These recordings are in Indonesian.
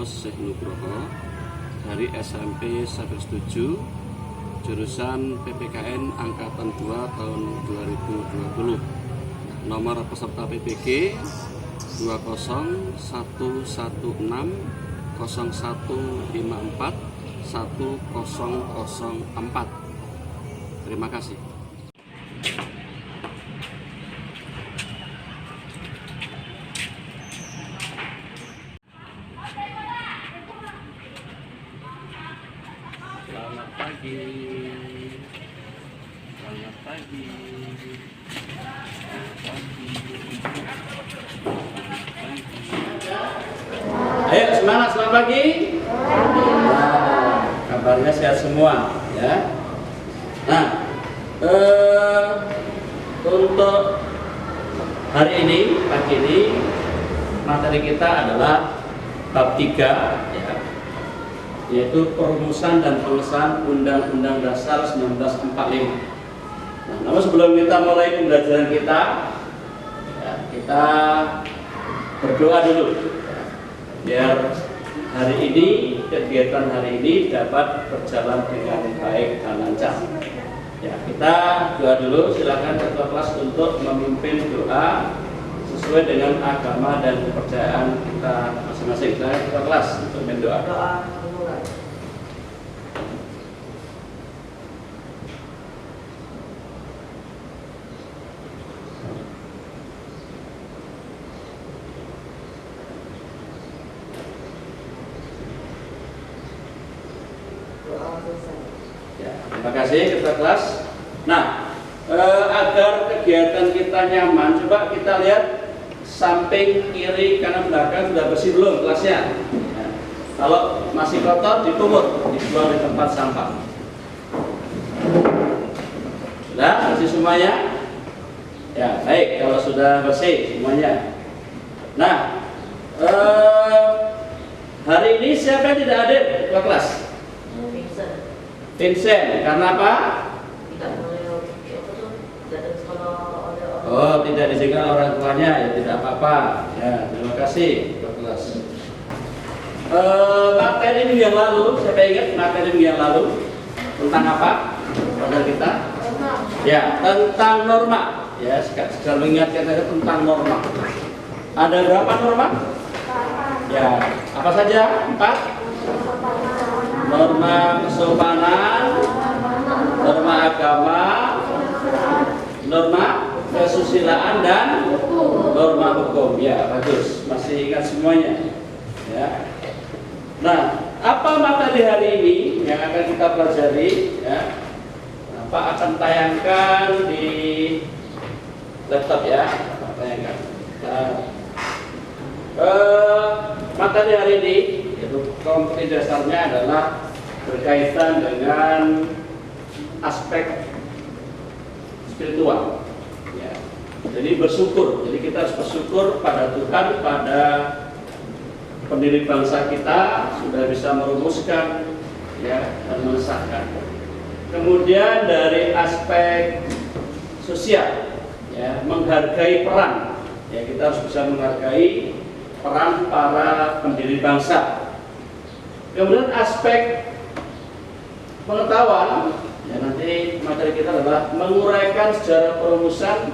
Amos Syekh Nugroho dari SMP 107 jurusan PPKN Angkatan 2 tahun 2020. Nomor peserta PPG 20111541004. Terima kasih. Selamat pagi. Selamat pagi. Selamat pagi. Ayo semangat, selamat pagi. Nah, kabarnya sehat semua ya. Nah, untuk hari ini, pagi ini materi kita adalah bab 3 ya, yaitu perumusan dan pengesahan Undang-Undang Dasar 1945. Nah, namun sebelum kita mulai pembelajaran kita, ya, kita berdoa dulu ya, biar hari ini, kegiatan hari ini dapat berjalan dengan baik dan lancar. Ya, kita doa dulu. Silakan ketua kelas untuk memimpin doa sesuai dengan agama dan kepercayaan kita masing-masing. Silakan ketua kelas untuk memimpin doa. Ya, terima kasih ketua kelas. Nah, agar kegiatan kita nyaman, coba kita lihat samping kiri kanan belakang sudah bersih belum kelasnya? Ya. Kalau masih kotor dipungut, dibuang di tempat sampah. Sudah bersih semuanya? Ya, baik. Kalau sudah bersih semuanya. Nah, hari ini siapa yang tidak hadir ketua kelas? Vincent, karena apa? Oh, tidak diizinkan orang tuanya, ya tidak apa-apa. Ya, terima kasih, ketua kelas. Materi minggu yang lalu, siapa ingat materi minggu yang lalu tentang apa? Pada kita? Ya, tentang norma. Ya, sekarang mengingatkan saya tentang norma. Ada berapa norma? Ya, apa saja? 4. Norma kesopanan, norma agama, norma kesusilaan, dan norma hukum. Ya, bagus, masih ingat semuanya ya. Nah, apa materi hari ini yang akan kita pelajari ya? Apa akan tayangkan di laptop ya? Tayangkan. Nah, materi hari ini yaitu kompetensi dasarnya adalah berkaitan dengan aspek spiritual ya. Jadi bersyukur, jadi kita harus bersyukur pada Tuhan, pada pendiri bangsa kita sudah bisa merumuskan ya, dan mengesahkan. Kemudian dari aspek sosial ya, menghargai peran ya, kita harus bisa menghargai peran para pendiri bangsa. Kemudian aspek pengetahuan ya, nanti materi kita adalah menguraikan sejarah perumusan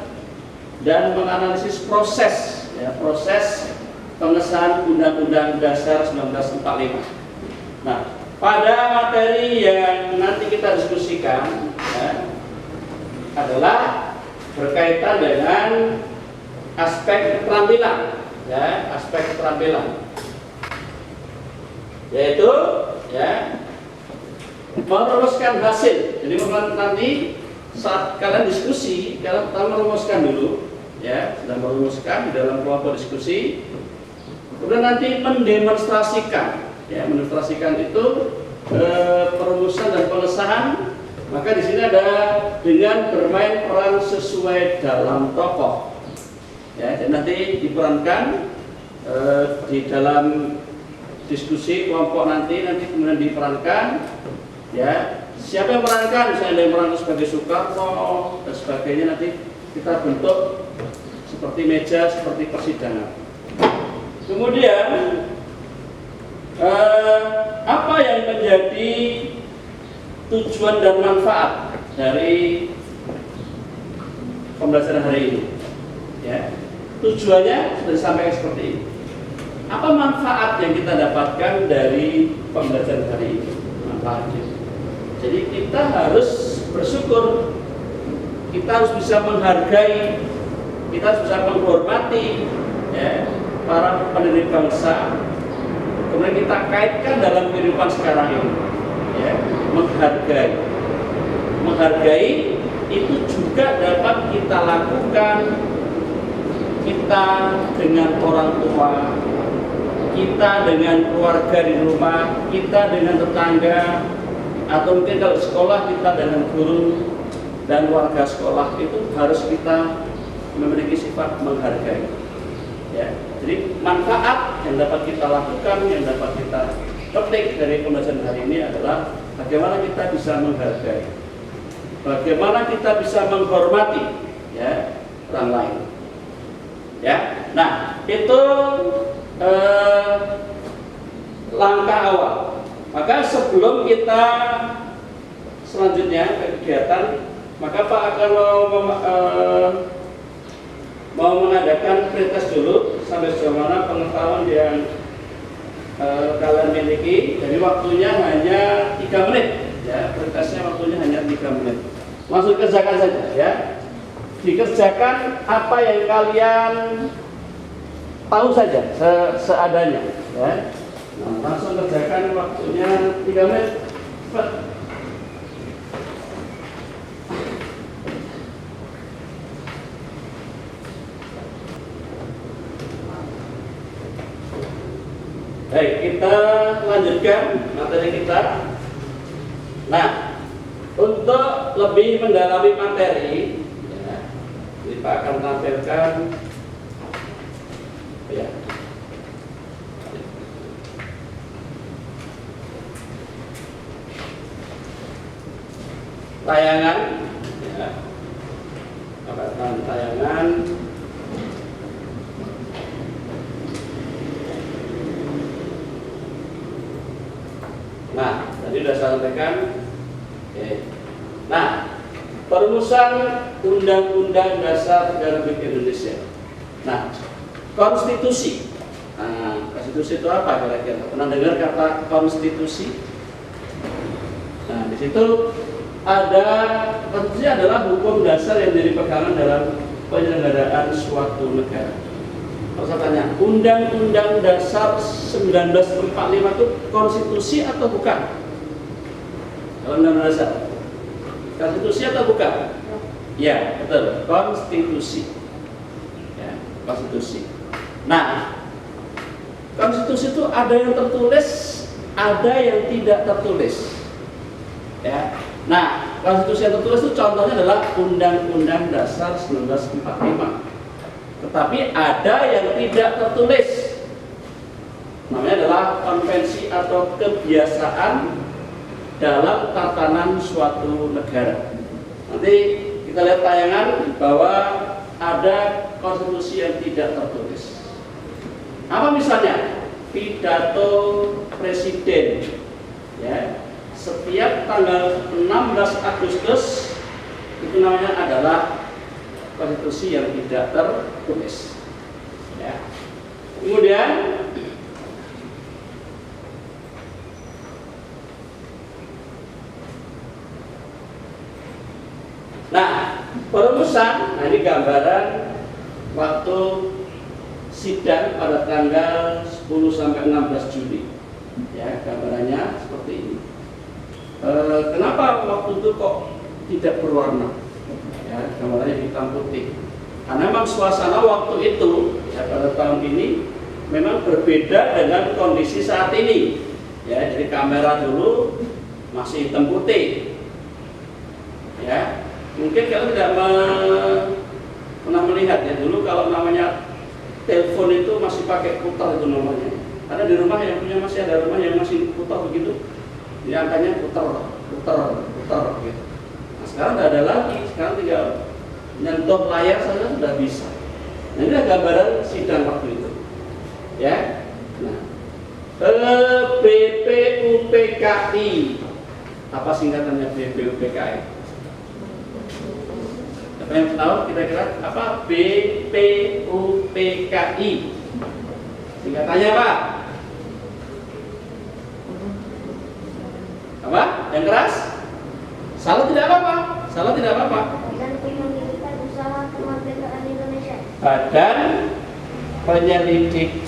dan menganalisis proses ya, proses pengesahan Undang-Undang Dasar 1945. Nah, pada materi yang nanti kita diskusikan ya, adalah berkaitan dengan aspek keterampilan ya, aspek keterampilan, yaitu ya, merumuskan hasil. Jadi nanti saat kalian diskusi, kalian pertama merumuskan dulu ya, sudah merumuskan di dalam kelompok diskusi, kemudian nanti mendemonstrasikan ya, mendemonstrasikan itu perumusan dan pengesahan. Maka di sini ada dengan bermain peran sesuai dalam tokoh ya, dan nanti diperankan di dalam diskusi kelompok nanti kemudian diperankan ya, siapa yang memerankan, misalnya ada yang memerankan sebagai Soekarno dan sebagainya, nanti kita bentuk seperti meja, seperti persidangan. Kemudian Apa yang menjadi tujuan dan manfaat dari pembelajaran hari ini? Ya, tujuannya sudah disampaikan seperti ini. Apa manfaat yang kita dapatkan dari pembelajaran hari ini? Manfaatnya. Jadi kita harus bersyukur, kita harus bisa menghargai, kita harus bisa menghormati ya, para pendidik bangsa. Kemudian kita kaitkan dalam kehidupan sekarang ini, ya, menghargai itu juga dapat kita lakukan kita dengan orang tua, kita dengan keluarga di rumah, kita dengan tetangga, atau mungkin kalau sekolah kita dengan guru dan warga sekolah. Itu harus kita memiliki sifat menghargai. Ya, jadi manfaat yang dapat kita lakukan, yang dapat kita petik dari pembelajaran hari ini adalah bagaimana kita bisa menghargai, bagaimana kita bisa menghormati ya, orang lain. Ya, nah itu langkah awal. Maka sebelum kita selanjutnya ke kegiatan, maka Pak akan mau mengadakan pretest dulu sampai sejauh mana pengetahuan yang kalian miliki. Jadi waktunya hanya 3 menit ya, pretestnya waktunya hanya 3 menit. Langsung kerjakan saja ya. Dikerjakan apa yang kalian tahu saja seadanya ya. Nah, langsung kerjakan, waktunya 3 menit. Cepat. Baik, kita lanjutkan materi kita. Nah, untuk lebih mendalami materi, ya, kita akan tampilkan ya, tayangan, ya, tayangan. Nah, tadi sudah saya sampaikan. Oke. Nah, perumusan Undang-Undang Dasar Negara Republik Indonesia. Nah, konstitusi. Nah, konstitusi itu apa kira-kira? Pernah dengar kata konstitusi? Nah, di situ ada, konstitusi adalah hukum dasar yang menjadi pegangan dalam penyelenggaraan suatu negara. Kalau saya tanya, Undang-Undang Dasar 1945 itu konstitusi atau bukan? Undang-Undang Dasar konstitusi atau bukan? Ya, betul, konstitusi. Ya, konstitusi. Nah, konstitusi itu ada yang tertulis, ada yang tidak tertulis. Ya. Nah, konstitusi yang tertulis itu contohnya adalah Undang-Undang Dasar 1945. Tetapi ada yang tidak tertulis, namanya adalah konvensi atau kebiasaan dalam tatanan suatu negara. Nanti kita lihat tayangan bahwa ada konstitusi yang tidak tertulis. Apa misalnya? Pidato presiden, ya, setiap tanggal 16 Agustus itu namanya adalah konstitusi yang tidak tertulis. Ya. Kemudian nah, perumusan, nah ini gambaran waktu sidang pada tanggal 10 sampai 16 Juli. Ya, gambarannya seperti ini. Kenapa waktu itu kok tidak berwarna? Ya, gambarnya hitam putih. Karena memang suasana waktu itu ya, pada tahun ini memang berbeda dengan kondisi saat ini. Ya, jadi kamera dulu masih hitam putih. Ya, mungkin kalau tidak pernah melihat ya, dulu kalau namanya telepon itu masih pakai putar itu namanya. Karena di rumah yang punya masih ada rumah yang masih putar begitu. Ini angkanya putar gitu. Nah, sekarang tidak ada lagi, sekarang tinggal nyentuh layar saja sudah bisa. Nah, ini adalah gambaran sidang waktu itu. Ya. Nah, BPUPKI. Apa singkatannya BPUPKI? Siapa yang tahu kira-kira apa BPUPKI? Singkatannya apa? Apa? Yang keras? Salah tidak apa-apa. Salah tidak apa-apa. Badan Penyelidikan Usaha Kemerdekaan Indonesia. Badan Penyelidik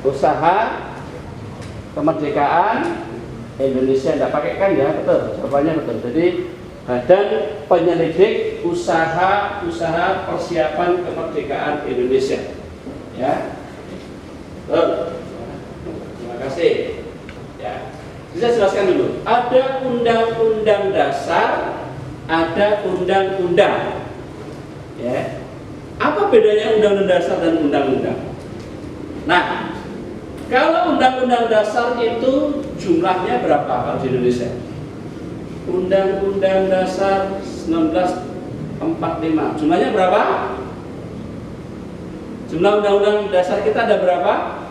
Usaha Kemerdekaan Indonesia. Tidak pakai kan ya? Betul. Jawabannya betul. Jadi Badan Penyelidik Usaha Persiapan Kemerdekaan Indonesia. Ya. Betul. Terima kasih. Ya. Bisa jelaskan dulu. Ada undang-undang dasar, ada undang-undang. Ya. Apa bedanya undang-undang dasar dan undang-undang? Nah, kalau undang-undang dasar itu jumlahnya berapa kalau di Indonesia? Undang-undang dasar 1945. Jumlahnya berapa? Jumlah undang-undang dasar kita ada berapa?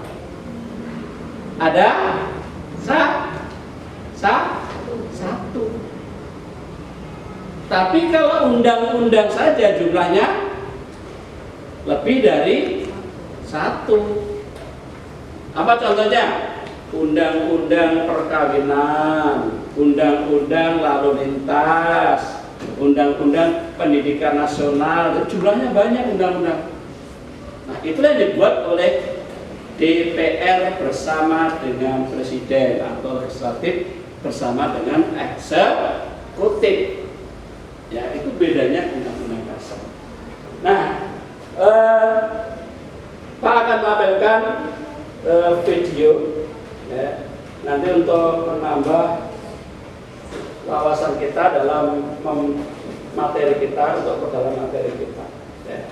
Ada satu. Tapi kalau undang-undang saja jumlahnya lebih dari satu. Apa contohnya? Undang-undang perkawinan, undang-undang lalu lintas, undang-undang pendidikan nasional. Jumlahnya banyak undang-undang. Nah, itulah yang dibuat oleh DPR bersama dengan Presiden atau legislatif bersama dengan eksekutif. Ya, itu bedanya undang-undang dasar. Nah, Pak akan menampilkan video ya, nanti untuk menambah wawasan kita dalam materi kita, untuk perdalam materi kita ya.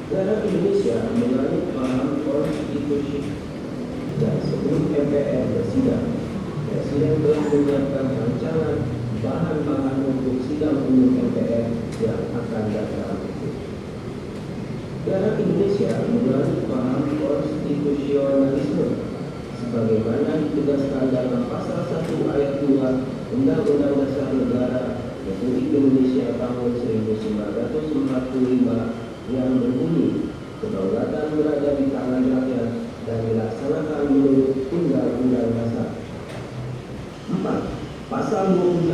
Negara Indonesia mengalami paham konstitusi dan sebelum MPR bersidang, Presiden telah menyiapkan rancangan bahan-bahan untuk sidang umum MPR yang akan datang. Negara Indonesia mengalami paham konstitusionalisme sebagaimana ditegaskan dalam pasal 1 ayat 2 Undang-Undang Dasar Negara Republik Indonesia tahun 1945 yang berbunyi, kedaulatan berada di tangan rakyat dan dilaksanakan menurut Undang-Undang Dasar. 4. Pasal 28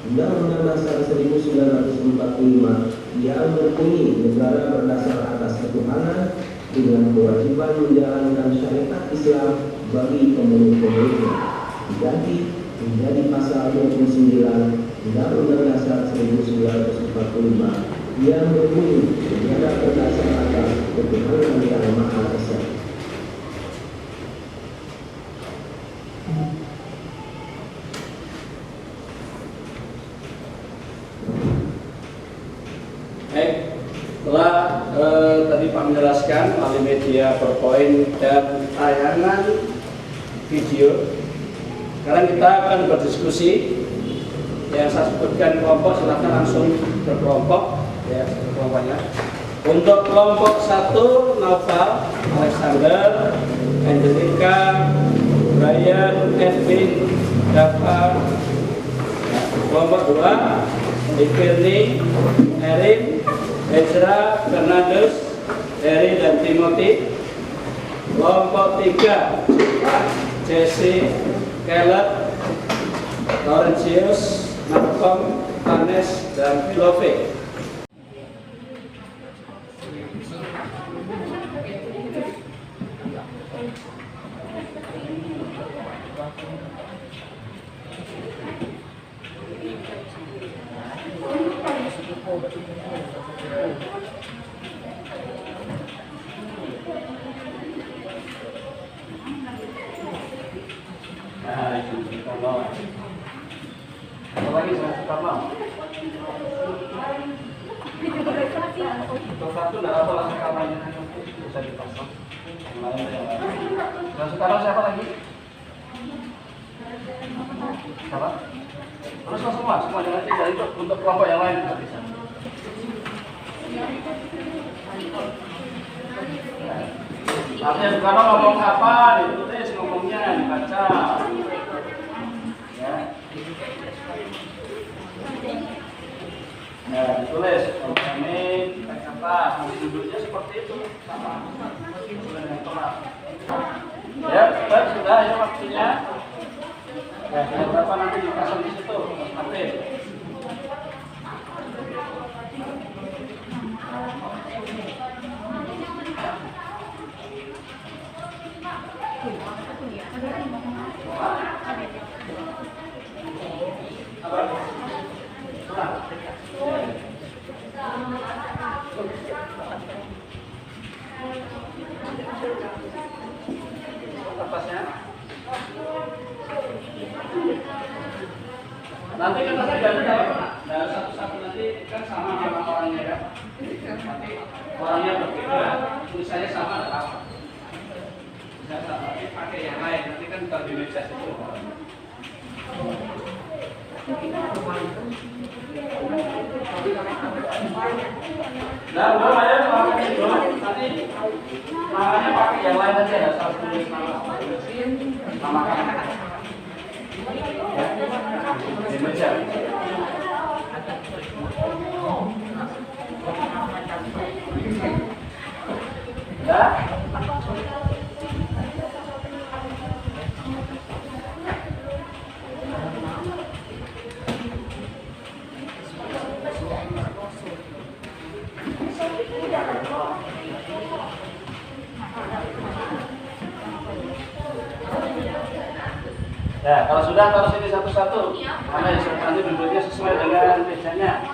Undang-Undang Dasar 1945 yang berbunyi negara berdasar atas ketuhanan dengan kewajiban menjalankan syariat Islam bagi pemeluk-pemeluknya diganti menjadi pasal 29 Undang-Undang Dasar 1945 yang berbunyi negara berdasar atas ketuhanan yang Maha Esa. Setelah tadi Pak menjelaskan melalui media PowerPoint dan tayangan video, sekarang kita akan berdiskusi. Yang saya sebutkan kelompok, silahkan langsung berkelompok ya, kelompoknya. Untuk kelompok 1, Noval, Alexander, Angelica, Brian, Edwin, Dava. Kelompok 2, Ikirni, Erin, Ezra, Fernandes, Eri dan Timothy. Kelompok 3, Jesse, Caleb, Laurentius, Malcolm, Tanes, dan Love. Nah, itu kita bawa. Apa lagi saya suka mau? Untuk satu tidak apa lah kamarnya bisa dipasang. Yang suka siapa lagi? Siapa? Terus semua jangan tidak itu untuk kelompok yang lain juga bisa. Nanti kalau ngomong apa, ditulis ngomongnya, dibaca. Ya. Nah, ditulis organik, kata, duduknya seperti itu, sama. Ya, sudah ya waktunya. Ya, berapa nanti dipasang di situ, nanti. Nanti kata saya ganti dari satu-satu nanti kan sama orangnya kan. Nanti orangnya berbeda, tulisannya sama ada apa? Bisa sama, tapi pakai yang lain. Nanti kan terdimensiasi itu. Nah, belum ada pakai itu. Nanti namanya pakai yang lain aja ya. Salah tulis nama kamu. Dibaca. Ya. Ya, kalau sudah taruh sini satu-satu. Nanti duduknya sesuai dengan mejanya.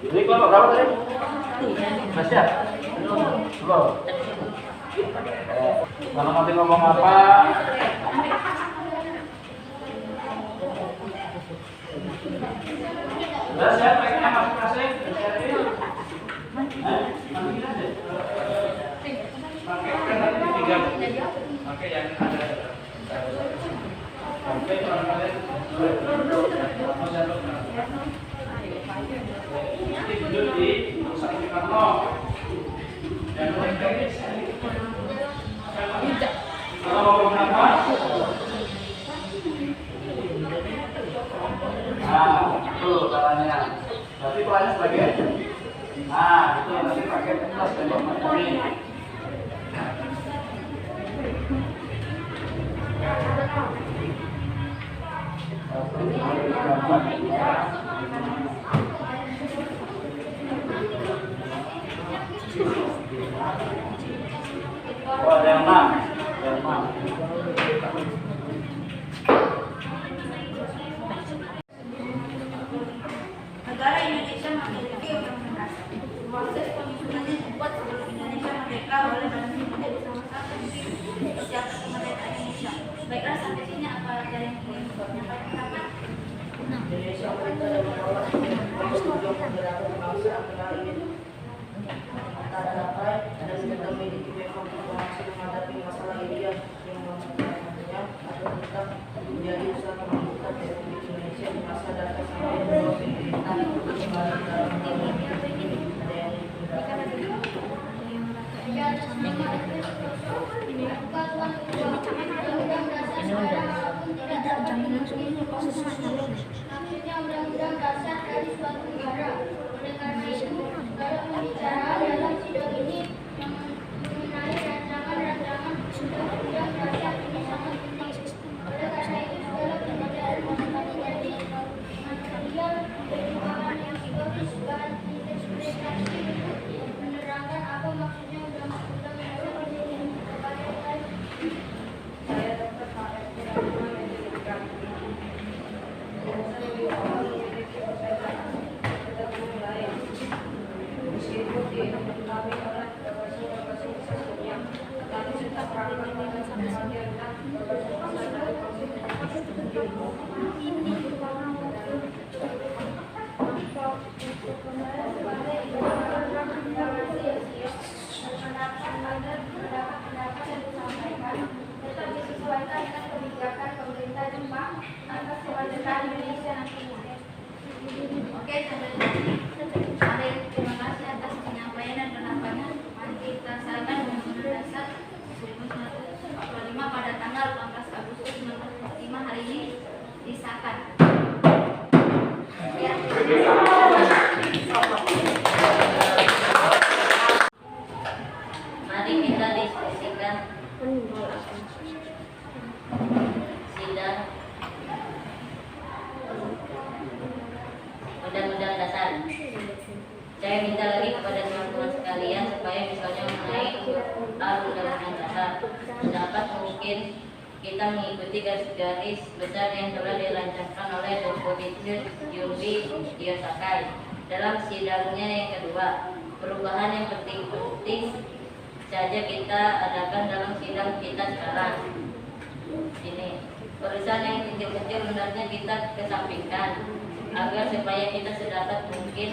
Ini kelompok berapa tadi? Masih ya? Belum. Kalau nanti ngomong apa? Sudah siap pakai masing-masing? Pakai yang ada. Sampai orang kalian ini duduk di pusat Soekarno dan kalau mau apa? Nah, itu caranya. Berarti pelannya sebagai nah, itu nanti pakai tas tembok ini. Oh, ada yang 6. Negara Indonesia memiliki undang-undang dasar. Proses penyusunannya dibuat sebelum Indonesia merdeka oleh Badan menjadi salah satu persiapan kemerdekaan Indonesia. Baiklah, sampai sini apa ada yang ingin menyampaikan pendapat? Indonesia mereka yang menolak persetujuan pergerakan bangsa negara ini tak dapat dan kita memiliki memang berhasil menghadapi masalah ini yang mengakibatkannya atau tetap menjadi usaha kemajuan Republik Indonesia di masa datang sampai membawa pemerintah kembali dalam ada yang maksudnya undang-undang dasar dari suatu negara. Oleh karena itu, kalau berbicara dalam sidang ini mengenai rancangan-rancangan undang-undang dasar ini sangat penting. Oleh karena itu, segala perbedaan dapat menjadi material pertimbangan yang bagus bahan interpretasi untuk menerangkan apa maksudnya undang-undang dasar ini. saya dapat meskipun di kami oleh sesungguhnya kami tetap rakyat tetap disesuaikan dengan kebijakan pemerintah Jepang atas kemerdekaan Indonesia nantinya. undang-undang dasar. Dapat mungkin kita mengikuti garis-garis besar yang telah dirancangkan oleh Dr. Yumbi Diyosakai dalam sidangnya yang kedua. Perubahan yang penting-penting saja kita adakan dalam sidang kita sekarang. Ini urusan yang kecil-kecil hendaknya kita kesampingkan agar supaya kita sedapat mungkin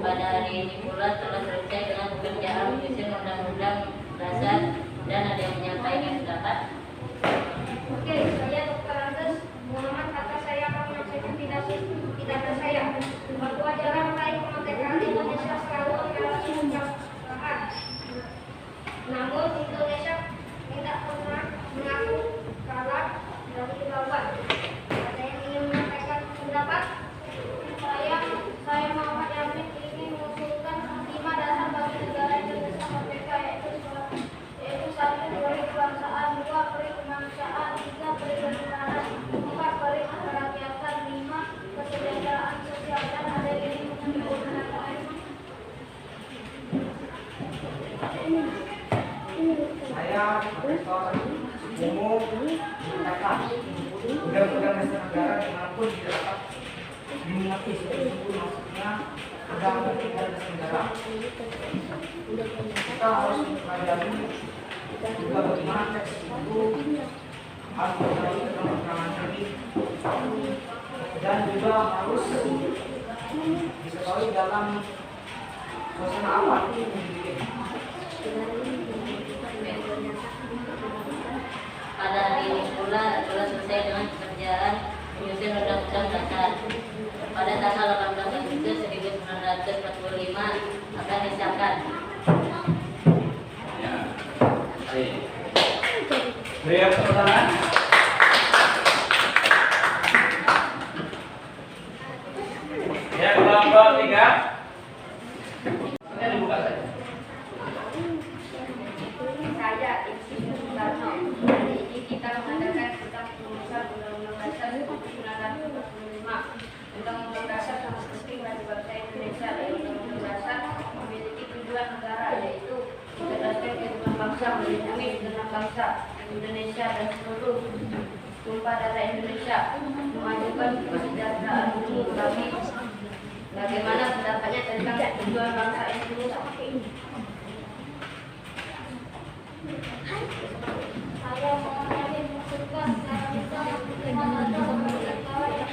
pada hari ini pula telah selesai dengan pekerjaan menyusun undang-undang dasar. Dan ada yang menyampaikan pendapat. Oke, saya Dr. Andes Muhammad kata saya akan menyampaikan pidato saya bahwa ajaran meraih kemerdekaan Indonesia selalu mengalami perubahan. Namun Indonesia tidak pernah mengaku kalah dari lawan. Ada yang ingin menyampaikan pendapat? Saya Muhammad Yamin ingin mengusulkan 5 dasar bagi negara Indonesia merdeka, yaitu 1. Peri kebangsaan, 2. Peri kemanusiaan, 3. Peri ketuhanan, 4. Peri kerakyatan, 5. Kesejahteraan sosial. Dan ada yang ingin menyampaikan. Saya Profesor Umum mengatakan undang-undang dasar negara dimanapun didapat dimengerti seperti maksudnya undang-undang dasar negara. Kita harus mempelajari juga bagaimana teks itu harus mengetahui keterangan ini dan juga harus diketahui dalam suasana apa itu dibikin. Pada hari ini pula telah selesai dengan pekerjaan menyusun undang-undang dasar. Pada tanggal 18 Agustus 1945 akan disahkan. Ya. Baik. Beri tepuk tangan. Ya, kelompok 3. Ini dibuka saja. Saya Isi Sukarno. Hari ini kita mengadakan tentang perumusan Undang-Undang Dasar 1945. Undang-Undang Dasar sangat penting bagi bangsa Indonesia. Undang-Undang Dasar memiliki tujuan negara, yaitu mencerdaskan kehidupan bangsa, melindungi segenap bangsa Indonesia dan seluruh tumpah darah Indonesia, memajukan kesejahteraan umum kami. Bagaimana pendapatnya tentang tujuan bangsa Indonesia? Saya mengalami mengusulkan secara besar yang berkaitan dengan negara yang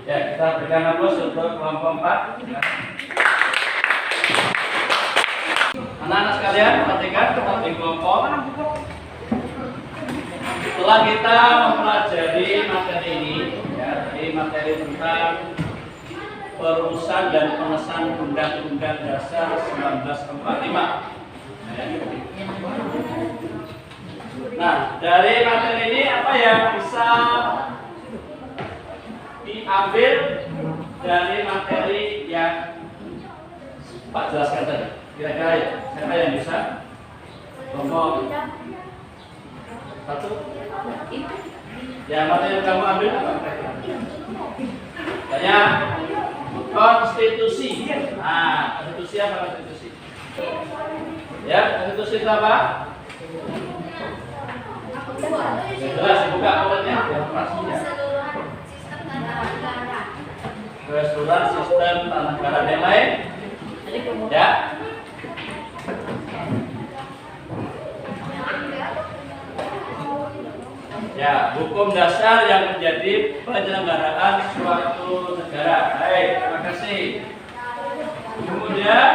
Ya, kita berikan aplaus untuk kelompok 4. Anak-anak sekalian, perhatikan di kelompok. Setelah kita mempelajari materi ini, ya, dari materi tentang perumusan dan pengesahan Undang-Undang Dasar 1945. Nah, dari materi ini apa yang bisa diambil dari materi yang Pak jelaskan tadi? Kira-kira ya, siapa yang bisa? Kelompok satu. Ya, materi yang kamu ambil apa? Tanya konstitusi. Nah, konstitusi apa konstitusi? Ya, konstitusi itu apa? Jelas dibuka awalnya. Keseluruhan sistem tata negara yang lain. Ya. Ya, hukum dasar yang menjadi penyelenggaraan suatu negara. Baik, terima kasih. Kemudian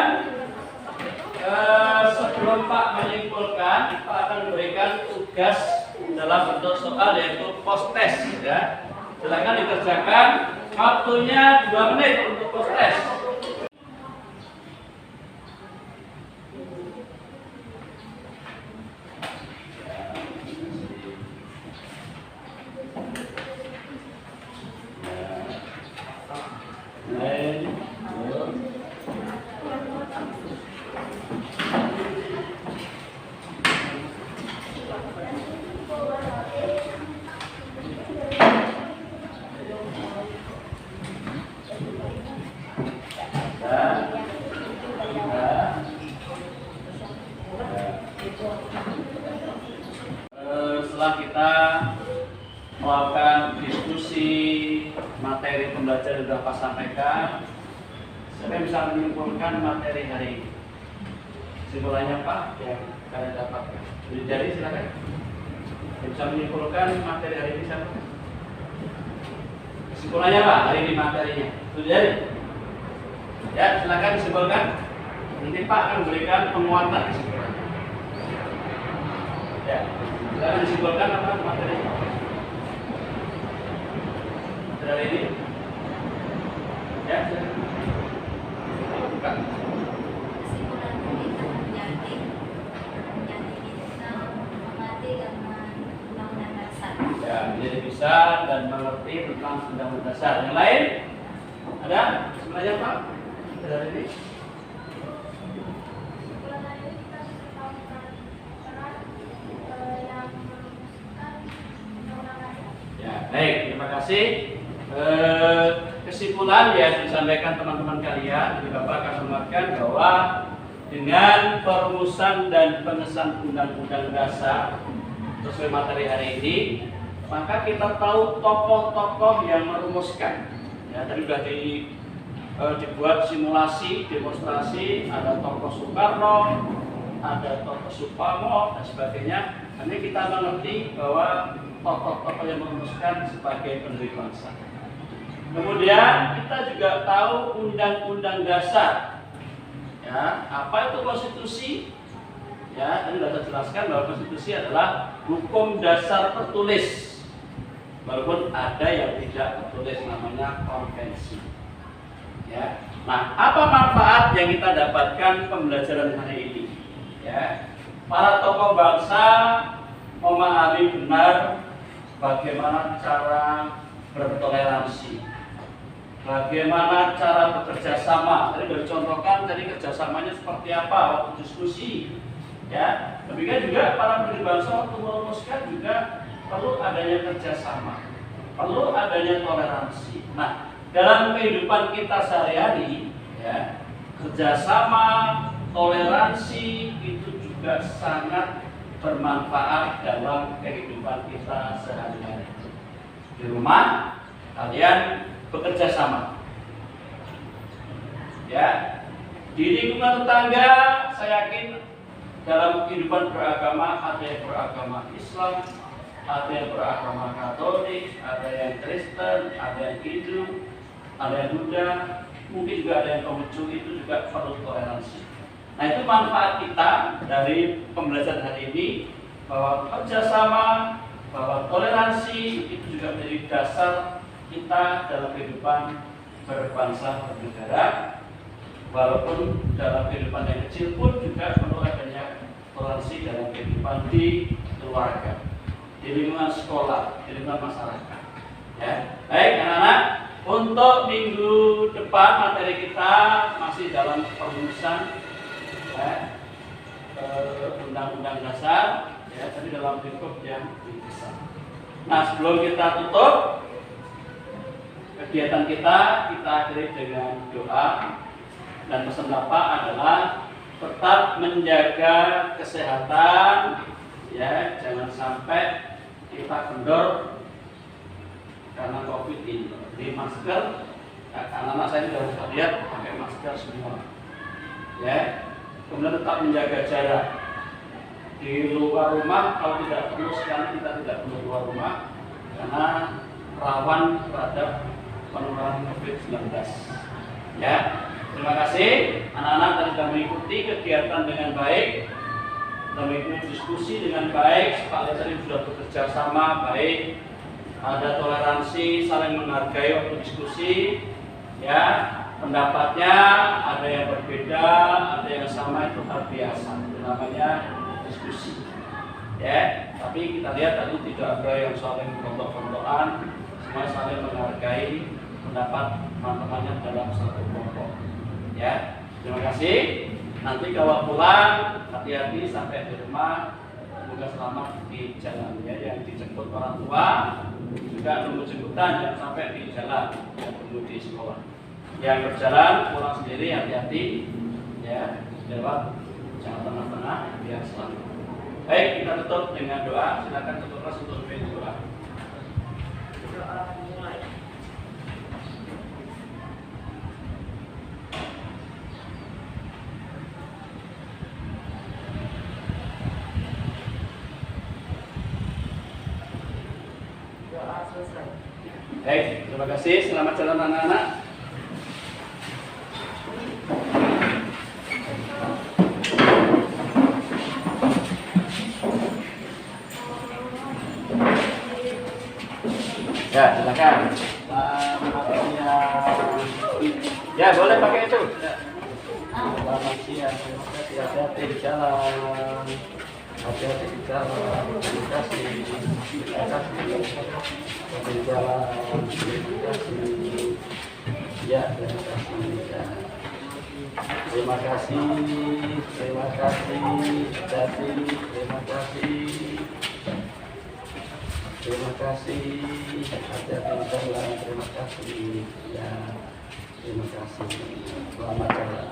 sebelum Pak menyimpulkan, Pak akan memberikan tugas dalam bentuk soal yaitu post test. Ya, silakan dikerjakan. Waktunya 2 menit untuk post test. Setelah kita melakukan diskusi materi pembelajaran yang sudah Pak sampaikan, saya bisa menyimpulkan materi hari ini. Kesimpulannya Pak yang kalian dapatkan. Jadi silakan. Yang bisa menyimpulkan materi hari ini siapa? Kesimpulannya Pak hari ini materinya. Jadi ya silakan disimpulkan. Nanti Pak akan memberikan penguatan kesimpulan. Ya, silakan disimpulkan apa materinya dari ini. Ya, silakan. Buka. Kesimpulan ini menjadi bisa mengerti dengan undang-undang dasar. Ya, menjadi bisa dan mengerti tentang undang-undang dasar. Yang lain ada sebenarnya Pak dari ini. Ya, baik, terima kasih. Kesimpulan yang disampaikan teman-teman kalian, Bapak akan menguatkan bahwa dengan perumusan dan pengesahan Undang-Undang Dasar sesuai materi hari ini, maka kita tahu tokoh-tokoh yang merumuskan. Ya, tadi sudah dibuat simulasi, demonstrasi, ada tokoh Soekarno, ada tokoh Suparno dan sebagainya. Nanti kita mengerti bahwa tokoh-tokoh yang merumuskan sebagai pendiri bangsa. Kemudian kita juga tahu Undang-Undang Dasar. Ya, apa itu konstitusi? Ya, tadi sudah saya jelaskan bahwa konstitusi adalah hukum dasar tertulis. Walaupun ada yang tidak tertulis, namanya konvensi. Ya. Nah, apa manfaat yang kita dapatkan pembelajaran hari ini? Ya, para tokoh bangsa memahami benar bagaimana cara bertoleransi, bagaimana cara bekerja sama. Tadi sudah dicontohkan tadi kerjasamanya seperti apa waktu diskusi. Ya, demikian juga para pendiri bangsa untuk merumuskan juga perlu adanya kerjasama, perlu adanya toleransi. Nah, dalam kehidupan kita sehari-hari, ya, kerjasama, toleransi itu juga sangat bermanfaat dalam kehidupan kita sehari-hari. Di rumah kalian bekerja sama, ya. Di lingkungan tetangga, saya yakin dalam kehidupan beragama ada yang beragama Islam, ada yang beragama Katolik, ada yang Kristen, ada yang Hindu, ada yang Buddha, mungkin juga ada yang Konghucu. Itu juga perlu toleransi. Nah, itu manfaat kita dari pembelajaran hari ini, bahwa kerjasama, bahwa toleransi itu juga menjadi dasar kita dalam kehidupan berbangsa bernegara. Walaupun dalam kehidupan yang kecil pun juga perlu adanya toleransi dalam kehidupan di keluarga, di lingkungan sekolah, di lingkungan masyarakat. Ya, baik anak-anak, untuk minggu depan materi kita masih dalam perumusan Undang-Undang Dasar, ya, tapi dalam bentuk yang besar. Nah, sebelum kita tutup kegiatan kita akhiri dengan doa, dan pesan Bapak adalah tetap menjaga kesehatan, ya, jangan sampai kita kendor karena COVID ini. Di masker, anak-anak saya sudah bisa lihat pakai masker semua, ya. Kemudian tetap menjaga jarak di luar rumah. Kalau tidak perlu sekali, kita tidak perlu keluar rumah karena rawan terhadap penularan COVID-19. Ya, terima kasih anak-anak yang sudah mengikuti kegiatan dengan baik, sudah mengikuti diskusi dengan baik. Pak Lesari sudah bekerja sama baik, ada toleransi, saling menghargai waktu diskusi. Ya, pendapatnya ada yang berbeda, ada yang sama, itu hal biasa. Itu namanya diskusi. Ya, tapi kita lihat tadi tidak ada yang saling gontok-gontokan, semua saling menghargai pendapat teman-temannya dalam satu kelompok. Ya, terima kasih. Nanti kalau pulang hati-hati sampai di rumah, semoga selamat di jalan, ya. Yang dijemput orang tua juga nunggu jemputan, jangan sampai di jalan, yang tunggu di sekolah. Yang berjalan pulang sendiri hati-hati, ya, lewat jangan tengah-tengah, biar selamat. Baik, kita tutup dengan doa. Silakan tutup kelas untuk doa. Doa mulai. Doa selesai. Baik, terima kasih. Selamat jalan anak-anak. Ya, silakan. Ya, boleh pakai itu. Selamat siang. Terima kasih. Hati-hati di jalan. Hati-hati di jalan. Terima kasih. Terima kasih. Hati di jalan. Terima kasih. Ya, terima kasih. Ya. Terima kasih. Terima kasih. Hati-hati. Terima kasih. Terima kasih. Hati-hati di jalan. Terima kasih. Ya, terima kasih. Selamat jalan.